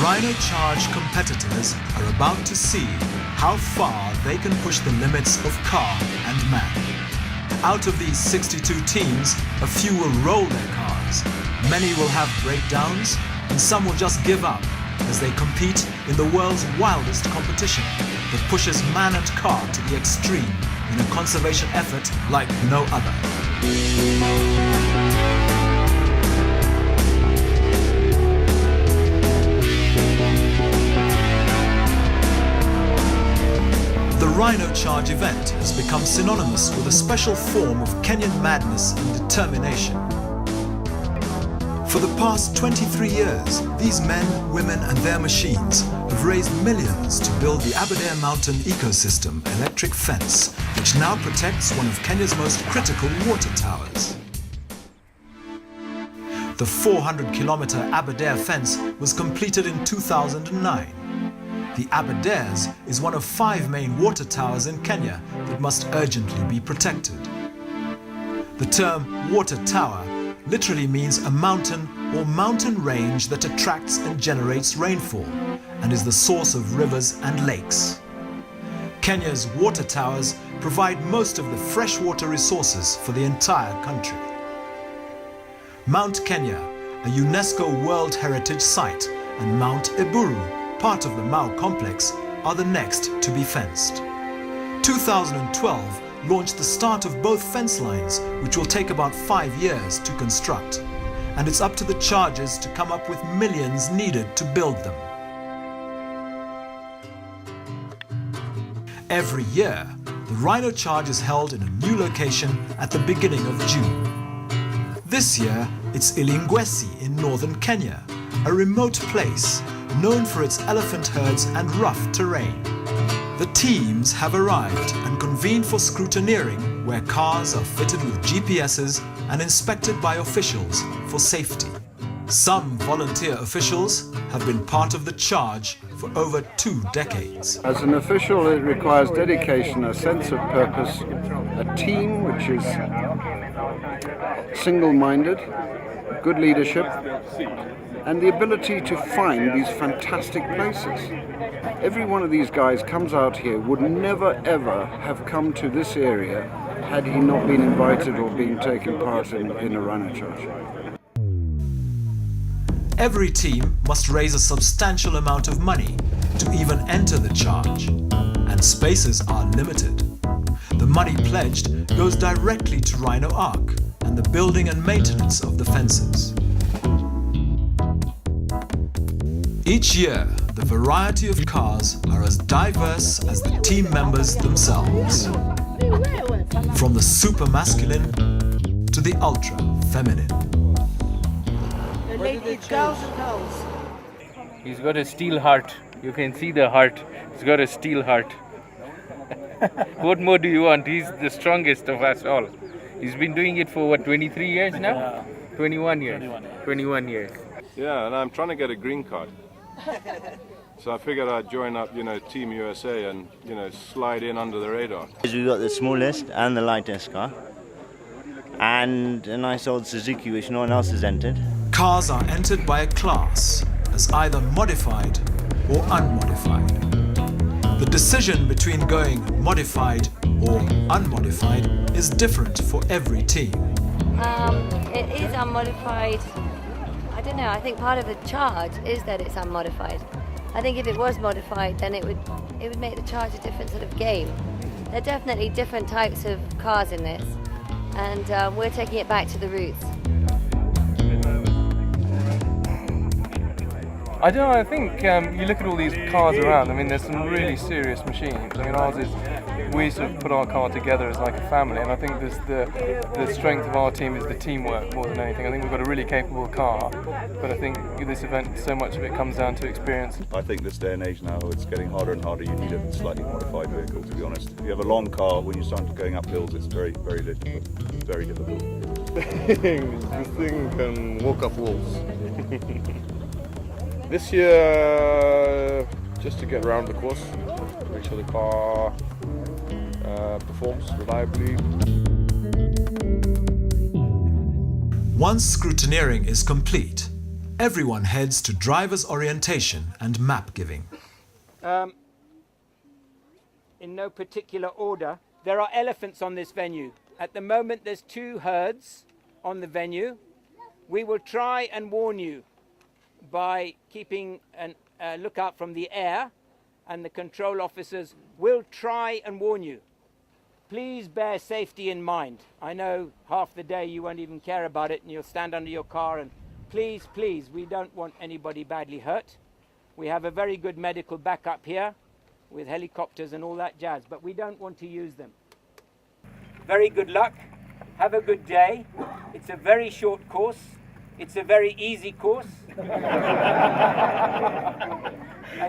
Rhino Charge competitors are about to see how far they can push the limits of car and man. Out of these 62 teams, a few will roll their cars, many will have breakdowns, and some will just give up as they compete in the world's wildest competition that pushes man and car to the extreme in a conservation effort like no other. The Rhino Charge event has become synonymous with a special form of Kenyan madness and determination. For the past 23 years, these men, women and their machines have raised millions to build the Aberdare Mountain Ecosystem electric fence, which now protects one of Kenya's most critical water towers. The 400-kilometre Aberdare fence was completed in 2009. The Aberdares is one of 5 main water towers in Kenya that must urgently be protected. The term water tower literally means a mountain or mountain range that attracts and generates rainfall and is the source of rivers and lakes. Kenya's water towers provide most of the freshwater resources for the entire country. Mount Kenya, a UNESCO World Heritage Site, and Mount Eburu, part of the Mau complex, are the next to be fenced. 2012 launched the start of both fence lines, which will take about 5 years to construct, and it's up to the chargers to come up with millions needed to build them. Every year, the Rhino Charge is held in a new location at the beginning of June. This year, it's Ilingwesi in northern Kenya, a remote place known for its elephant herds and rough terrain. The teams have arrived and convened for scrutineering, where cars are fitted with GPSs and inspected by officials for safety. Some volunteer officials have been part of the charge for over 2 decades. As an official, it requires dedication, a sense of purpose, a team which is single-minded, good leadership, and the ability to find these fantastic places. Every one of these guys comes out here would never ever have come to this area had he not been invited or been taking part in a Rhino Charge. Every team must raise a substantial amount of money to even enter the charge, and spaces are limited. The money pledged goes directly to Rhino Arc and the building and maintenance of the fences. Each year, the variety of cars are as diverse as the team members themselves. From the super masculine to the ultra feminine. It's girls and girls. He's got a steel heart. You can see the heart. He's got a steel heart. What more do you want? He's the strongest of us all. He's been doing it for what, 23 years now? Yeah. 21 years. 21 years. Yeah, and I'm trying to get a green card. So I figured I'd join up, Team USA and, slide in under the radar. We got the smallest and the lightest car, and a nice old Suzuki which no one else has entered. Cars are entered by a class as either modified or unmodified. The decision between going modified or unmodified is different for every team. It is unmodified. I don't know, I think part of the charge is that it's unmodified. I think if it was modified, then it would make the charge a different sort of game. There are definitely different types of cars in this, and we're taking it back to the roots. I don't know, I think you look at all these cars around, there's some really serious machines. Ours is, we sort of put our car together as like a family, and I think the strength of our team is the teamwork more than anything. I think we've got a really capable car, but I think this event, so much of it comes down to experience. I think this day and age now, it's getting harder and harder. You need a slightly modified vehicle, to be honest. If you have a long car, when you start going up hills, it's very, very difficult. Very difficult. This thing can walk up walls. This year, just to get around the course, make sure the car performs reliably. Once scrutineering is complete, Everyone heads to driver's orientation and map giving. In no particular order, there are elephants on this venue. At the moment, there's 2 herds on the venue. We will try and warn you by keeping a lookout from the air, and the control officers will try and warn you. Please bear safety in mind. I know half the day you won't even care about it and you'll stand under your car, and please, please, we don't want anybody badly hurt. We have a very good medical backup here with helicopters and all that jazz, but we don't want to use them. Very good luck. Have a good day. It's a very short course. It's a very easy course.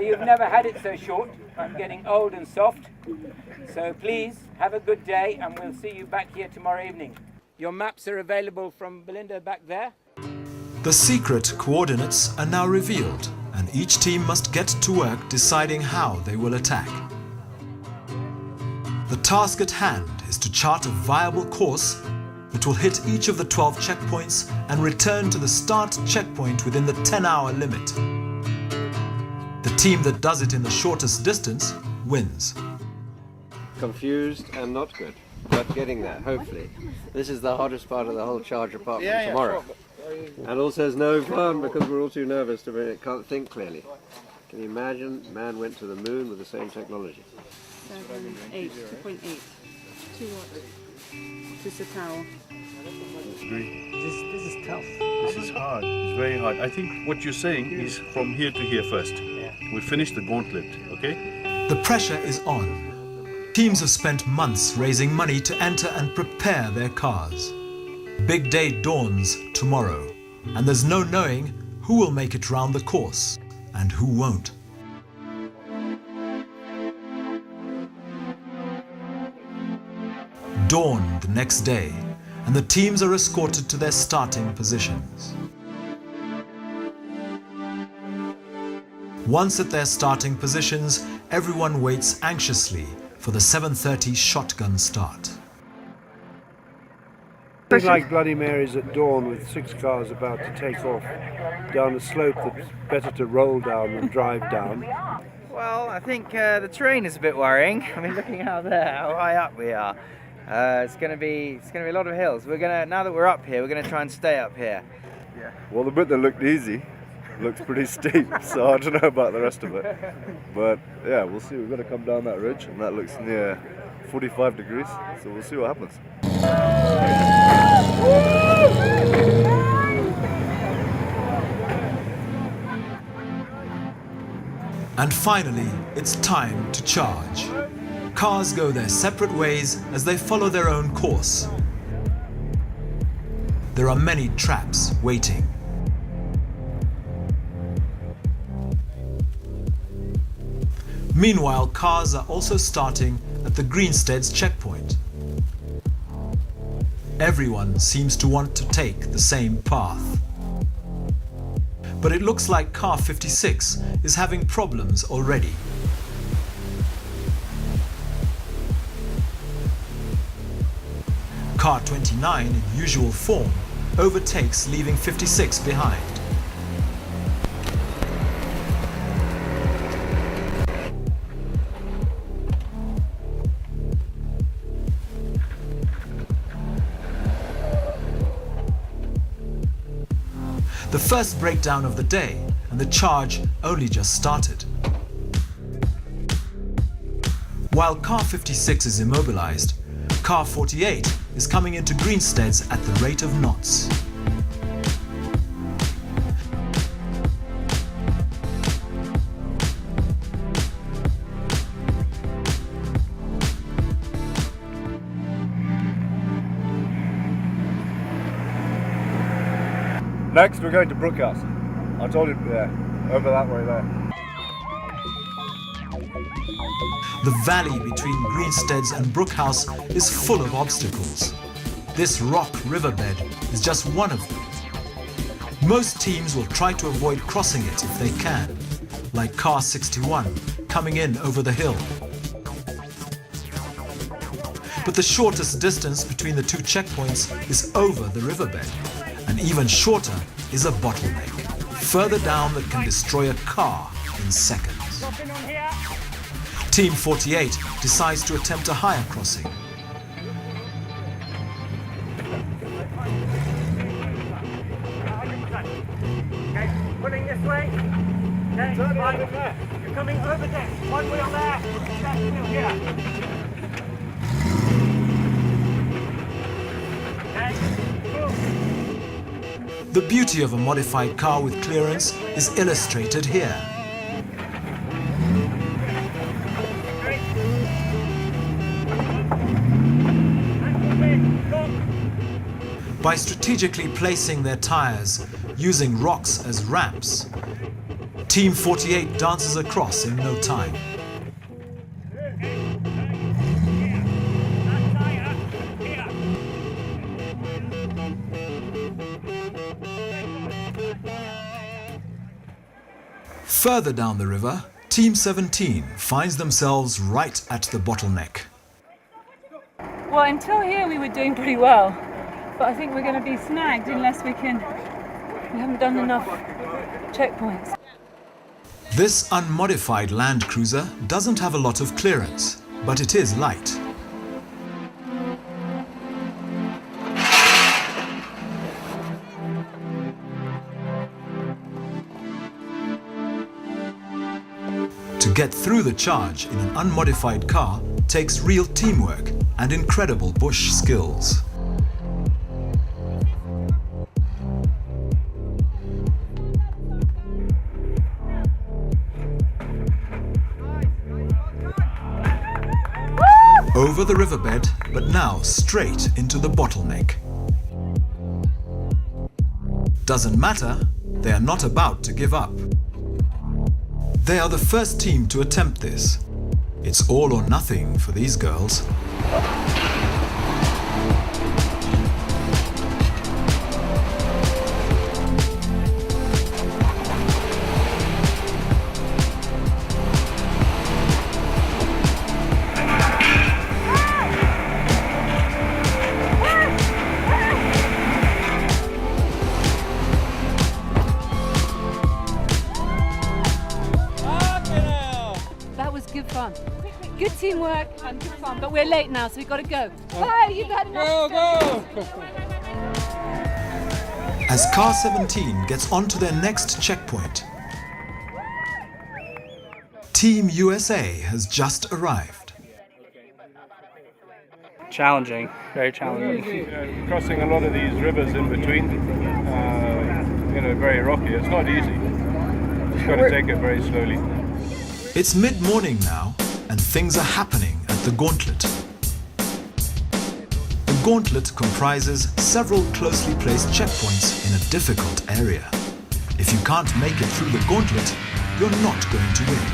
You've never had it so short. I'm getting old and soft. So please, have a good day, and we'll see you back here tomorrow evening. Your maps are available from Belinda back there. The secret coordinates are now revealed, and each team must get to work deciding how they will attack. The task at hand is to chart a viable course that will hit each of the 12 checkpoints and return to the start checkpoint within the 10-hour limit. The team that does it in the shortest distance wins. Confused and not good, but getting there, hopefully. This is the hardest part of the whole charge apart from tomorrow. And also it's no fun because we're all too nervous to can't think clearly. Can you imagine? Man went to the moon with the same technology. 2.8. 2 what? Just a towel. This is tough. This is hard. It's very hard. I think what you're saying is from here to here first. We finish the gauntlet, okay? The pressure is on. Teams have spent months raising money to enter and prepare their cars. Big day dawns tomorrow, and there's no knowing who will make it round the course and who won't. Dawn the next day, and the teams are escorted to their starting positions. Once at their starting positions, everyone waits anxiously for the 7:30 shotgun start. It's like Bloody Mary's at dawn with 6 cars about to take off down a slope that's better to roll down than drive down. Well, I think the terrain is a bit worrying. I mean, looking out there, how high up we are. It's going to be a lot of hills. Now that we're up here, we're going to try and stay up here. Yeah. Well, the bit that looked easy looks pretty steep, so I don't know about the rest of it. But yeah, we'll see. We've got to come down that ridge, and that looks near 45 degrees, so we'll see what happens. And finally, it's time to charge. Cars go their separate ways as they follow their own course. There are many traps waiting. Meanwhile, cars are also starting at the Greenstead's checkpoint. Everyone seems to want to take the same path. But it looks like car 56 is having problems already. Car 29, in usual form, overtakes, leaving 56 behind. The first breakdown of the day, and the charge only just started. While car 56 is immobilized, car 48 is coming into Greenstead's at the rate of knots. Next, we're going to Brookhouse. I told you, yeah, over that way there. The valley between Greenstead's and Brookhouse is full of obstacles. This rock riverbed is just one of them. Most teams will try to avoid crossing it if they can, like car 61 coming in over the hill. But the shortest distance between the 2 checkpoints is over the riverbed, and even shorter is a bottleneck. further down that can destroy a car in seconds. Team 48 decides to attempt a higher crossing. Okay, pulling this way. Okay, right. You're coming over there. One wheel there. Left wheel here. The beauty of a modified car with clearance is illustrated here. By strategically placing their tires, using rocks as ramps, Team 48 dances across in no time. Further down the river, Team 17 finds themselves right at the bottleneck. Well, until here we were doing pretty well, but I think we're going to be snagged unless we haven't done enough checkpoints. This unmodified Land Cruiser doesn't have a lot of clearance, but it is light. To get through the charge in an unmodified car takes real teamwork and incredible bush skills. Over the riverbed, but now straight into the bottleneck. Doesn't matter, they are not about to give up. They are the first team to attempt this. It's all or nothing for these girls. Good teamwork and good fun, but we're late now, so we've got to go. Bye, you've had enough. Go! As car 17 gets onto their next checkpoint, Team USA has just arrived. Challenging, very challenging. You know, crossing a lot of these rivers in between, very rocky. It's not easy. Just got to take it very slowly. It's mid-morning now, and things are happening at the gauntlet. The gauntlet comprises several closely placed checkpoints in a difficult area. If you can't make it through the gauntlet, you're not going to win.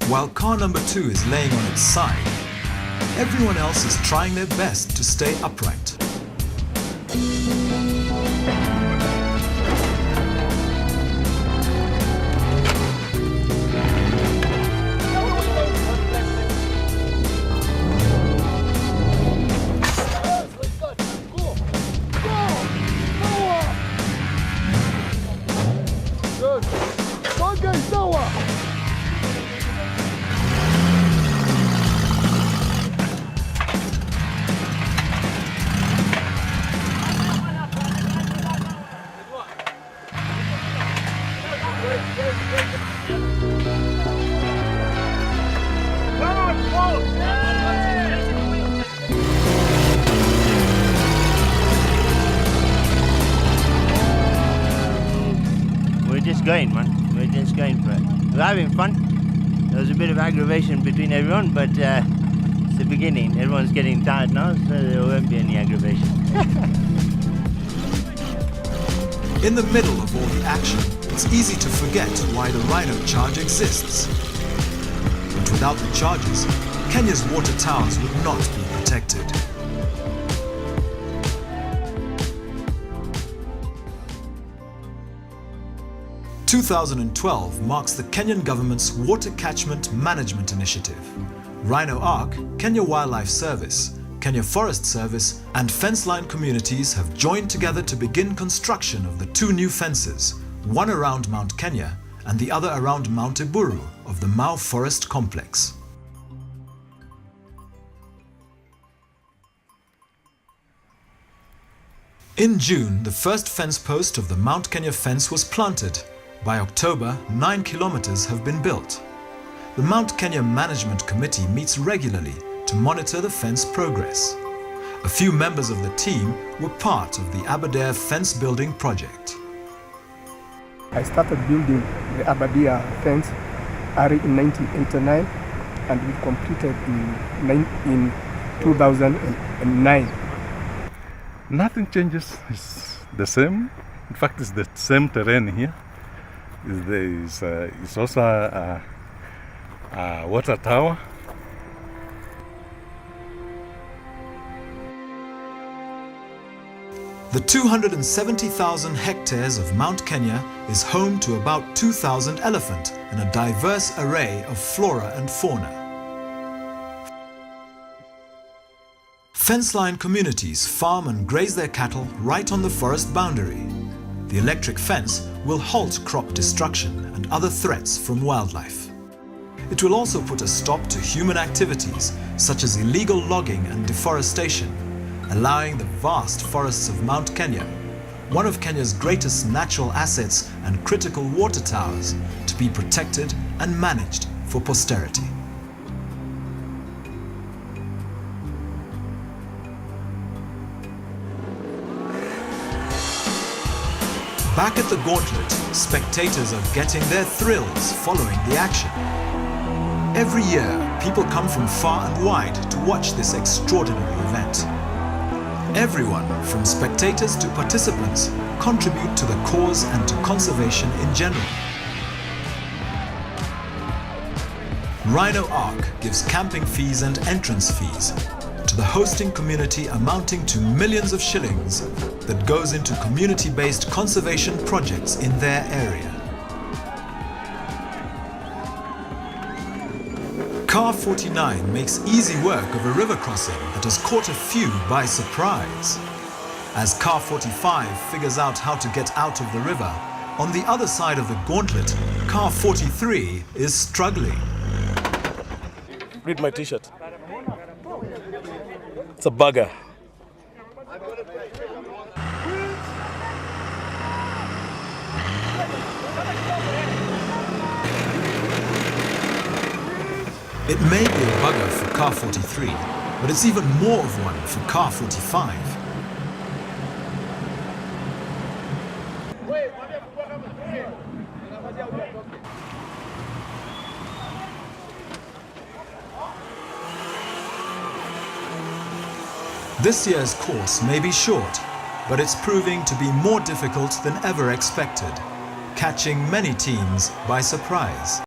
While car number 2 is laying on its side, everyone else is trying their best to stay upright. We're just going for it. We're having fun. There was a bit of aggravation between everyone, but it's the beginning. Everyone's getting tired now, so there won't be any aggravation. In the middle of all the action, it's easy to forget why the Rhino charge exists. But without the charges, Kenya's water towers would not be protected. – 2012 marks the Kenyan government's Water Catchment Management Initiative. Rhino Ark, Kenya Wildlife Service, Kenya Forest Service and fenceline communities have joined together to begin construction of the two new fences, one around Mount Kenya and the other around Mount Eburu of the Mau Forest Complex. In June, the first fence post of the Mount Kenya fence was planted. By October, 9 kilometers have been built. The Mount Kenya Management Committee meets regularly to monitor the fence progress. A few members of the team were part of the Aberdare fence building project. I started building the Aberdare fence early in 1989 and we completed in 2009. Nothing changes, it's the same. In fact, it's the same terrain here. It's also a water tower. The 270,000 hectares of Mount Kenya is home to about 2,000 elephant and a diverse array of flora and fauna. Fenceline communities farm and graze their cattle right on the forest boundary. The electric fence will halt crop destruction and other threats from wildlife. It will also put a stop to human activities such as illegal logging and deforestation, allowing the vast forests of Mount Kenya, one of Kenya's greatest natural assets and critical water towers, to be protected and managed for posterity. Back at the gauntlet, spectators are getting their thrills following the action. Every year, people come from far and wide to watch this extraordinary event. Everyone, from spectators to participants, contribute to the cause and to conservation in general. Rhino Ark gives camping fees and entrance fees to the hosting community amounting to millions of shillings that goes into community-based conservation projects in their area. Car 49 makes easy work of a river crossing that has caught a few by surprise. As Car 45 figures out how to get out of the river, on the other side of the gauntlet, Car 43 is struggling. Read my t-shirt. It's a bugger. It may be a bugger for Car 43, but it's even more of one for Car 45. This year's course may be short, but it's proving to be more difficult than ever expected, catching many teams by surprise.